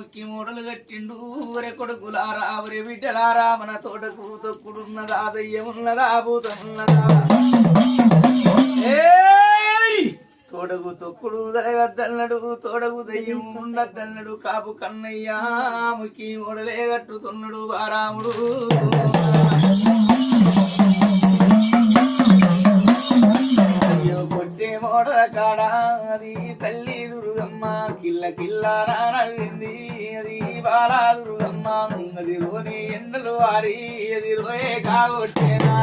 ముక్కి మూడలు కట్టిండు ఒరే కొడుకులారా ఒరే బిడ్డలారా మన తోటకు తొక్కుడున్నదా దయ్యమున్నదా భూతమున్నదా తోడగు తొక్కుడు దరగద్దన్నడు తోడగు దయ్యం ఉండద్దన్నడు కాపు కన్నయ్యా ముక్కి మూడలే కట్టుతున్నాడు బారాముడు మోడల కాడ అది తల్లి దుర్గమ్మ కిల్ల కిల్ల నవ్వింది అది బాలా దుర్గమ్మ అది రోని ఎండలు వారి అది రోయే కాగొట్టేనా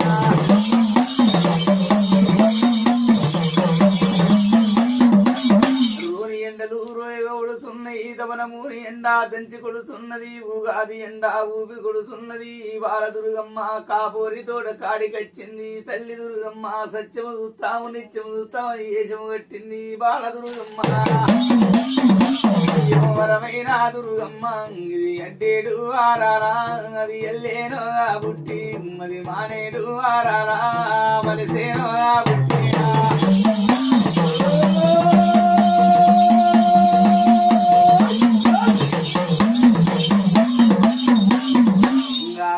రోని ఎండలు రోయగా ఉడుతున్నాయి దవనమూరి ఎండ దంచి కొడుతున్నది ఉగాది ఎండ ఊపి కొడుతున్నది బాల దుర్గమ్మ కాపోరి తోట కాడికొచ్చింది తల్లి దుర్గమ్మ సత్యము చూస్తాము నిత్యము చూస్తామని వేషము కట్టింది బాల దుర్గమ్మ వరమైన దుర్గమ్మ ఇది అంటేడు ఆరారా అది ఎల్లేనో బుట్టి అది మానేడు ఆరారా మలిసేనో బుట్టినా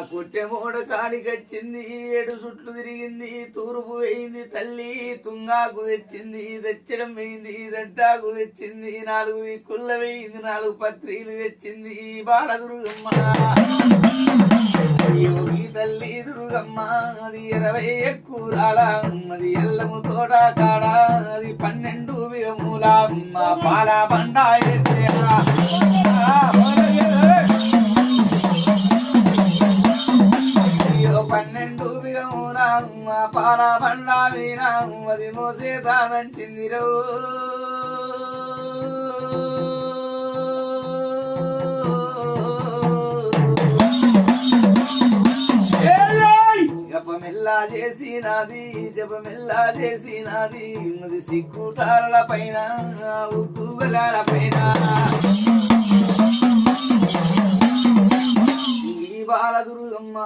కొట్టెమోడ కాడికొచ్చింది 7 సుట్లు తిరిగింది తూర్పు వేయింది తల్లి తుంగాకు తెచ్చింది తెచ్చడం వేయింది దట్టాకు తెచ్చింది 4 దిక్కుల్ల వేయింది 4 పత్రిలు తెచ్చింది బాల దుర్గమ్మ యోగి తల్లి దుర్గమ్మ అది 20 ఎక్కురాల అది ఎల్లము తోట కాడ అది 12 బిగముల పాల బండ వేసేరా పన్నెండు బిగముల పాల బండ వీణ అది మోసే తాదంచిందిరో జపమెల్లా చేసినది అది సిగ్గుతారల పైన ఉక్కుగలాల పైన బాల దుర్గమ్మ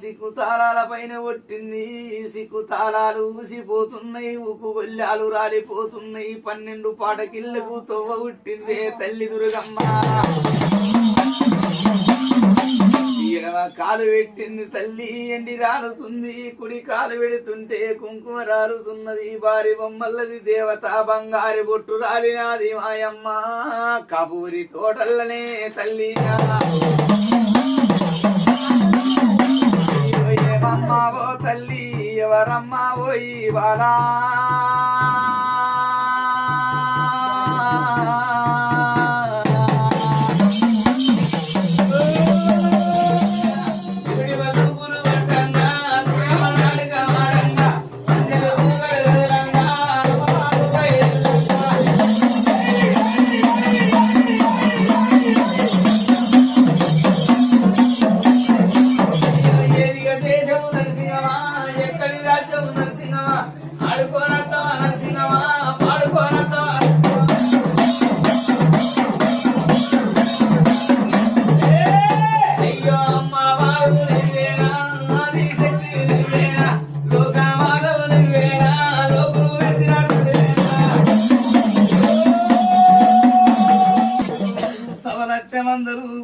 సిక్కు తాళాల పైన కొట్టింది సిక్కు తాళాలు ఊసిపోతున్నాయి ఉక్కు గొల్లాలు రాలిపోతున్నాయి 12 పాటకిళ్ళకు తొవ్వ ఉట్టిందే తల్లి దుర్గమ్మ ఎడమ కాలు పెట్టింది తల్లి ఎండి రాలుతుంది కుడి కాలు పెడుతుంటే కుంకుమ రాలుతున్నది భారీ బొమ్మల్లది దేవత బంగారు బొట్టు రాలినాది మాయమ్మ కబూరి తోటల్లనే తల్లి అమ్మ ఓ తల్లి ఎవరమ్మ ఓయి బాలా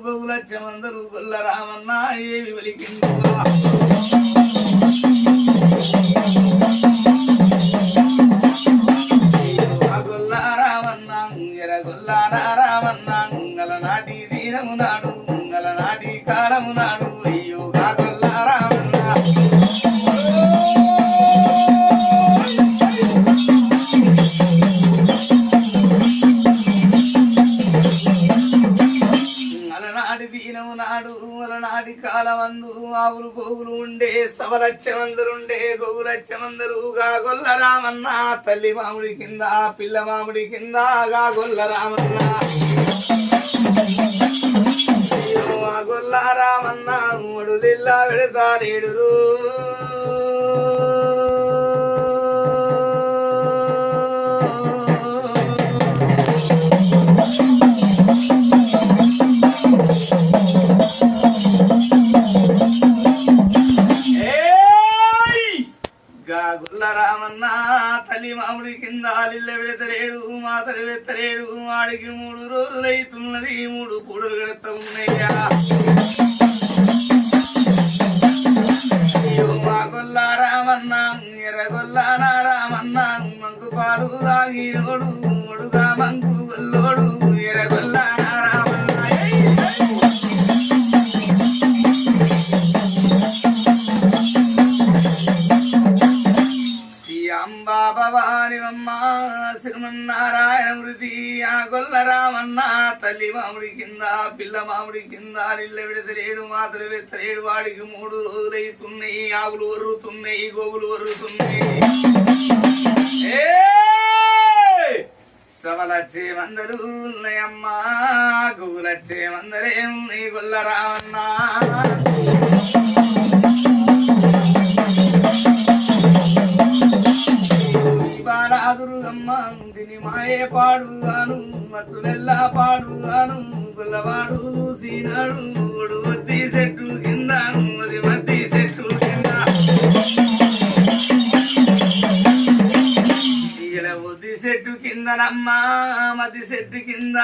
బహుళచ్చమందరు గొల్ల రామన్న ఏమి వలికిందో గొల్ల రామన్న ఎరగొల్ల రామన్న ముంగల నాటి దీనము నాడు ముంగల నాటి కాలము నాడు అయ్యో గొల్ల రామన్న నాటి కాలమందు ఆవులు గోగులు ఉండే సవలచ్చమందరుండే గోగులచ్చమందరుగా గొల్ల రామన్న తల్లి మామిడి కింద పిల్ల మామిడి కింద గా గొల్ల రామన్న గొల్ల రామన్న మూడులిల్లా పెడతా నేడురు రామన్న తల్లి మామిడి కింద లిల్ల పెడతలేడు మాతలు వెత్తలేడు వాడికి 3 రోజులైతున్నది 3 పూడలు ఎంత ఉన్నాయా మా గొల్లా రామన్న ఎర్రగొల్లా రామన్న మంకు పాలు తాగినోడు ముడుగా మంకు గొల్లోడు ఎర్రగొల్లా రామన్న అంబా భవానివమ్మ శ్రీమన్నారాయణ మృతి ఆ గొల్ల రామన్న తల్లి మామిడి కింద పిల్ల మామిడి కింద నిల్ల విడతలేడు మాతలు వెత్తలేడు వాడికి 3 రోజులైతున్నాయి ఆవులు వరుతున్నాయి గోవులు వరుతున్నాయి సవలచ్చే మందరు ఉన్నాయమ్మా గోవులచ్చే మందరే ఉన్నాయి గొల్ల రామన్న బాలాదురుగమ్మ దిని మాయే పాడుగాను మచ్చులెల్లా పాడుగాను గుల్లవాడు చూసినాడు ఒడు వద్ది చెట్టు కింద అది మద్ది చెట్టు కింద ఇలా వద్ది చెట్టు కిందనమ్మా మద్ది చెట్టు కింద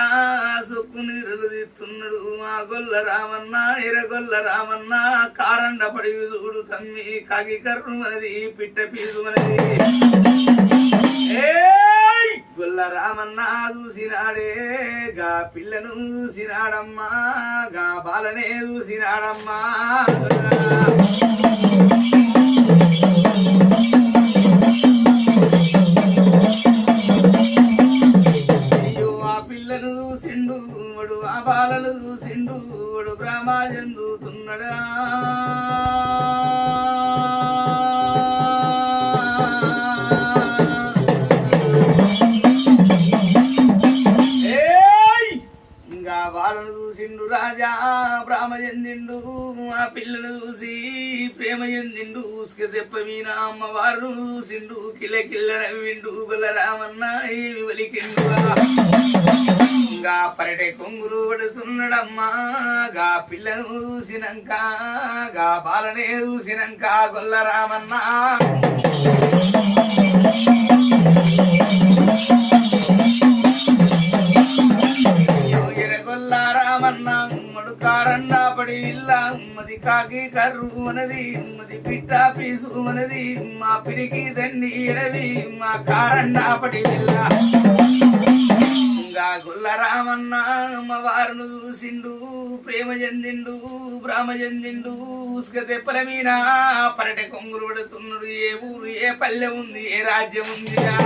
సొక్కు నీరులు తీస్తున్నాడు మా గొల్ల రామన్న ఎరగొల్ల రామన్న కారండ పడి చూడు తమ్మి కాగి కర్రు మనది పిట్ట పీసు మనది గొల్ల రామన్న చూసినాడే గా పిల్లను చూసినాడమ్మా గా బాలనే చూసినాడమ్మా అయ్యో ఆ పిల్లను చూసిండు వాడు ఆ బాలను చూసిండు వాడు బ్రహ్మ చెందుతున్నాడా వాళ్ళను చూసిండు రాజా ప్రేమ చెందిండు ఆ పిల్లను చూసి ప్రేమ చెందిండు ఉసుక తెప్పమీన అమ్మవారు చూసిండు కిల్ల కిల్ల నవ్విండు బలరామన్న ఏమి వలికిండు గా పరటే కొంగులు పడుతున్నాడమ్మా గా పిల్లను చూసినాక గా బాలనే చూసినాక గొల్ల రామన్న రామన్న మడుకారండా పడి ఇల్లా మది కాకి కర్రు మనది మది పిట్ట పీసు మనది మా పిరికి దండి ఎడవి మా కారండా పడి ఇల్లా గొల్ల రామన్న అమ్మవారును చూసిండు ప్రేమ చెందిండు బ్రహ్మ చెందిండు ఉసుక తెప్పల మీన పరట కొంగులు పడుతున్నాడు ఏ ఊరు ఏ పల్లె ఉంది ఏ రాజ్యం ఉందిరా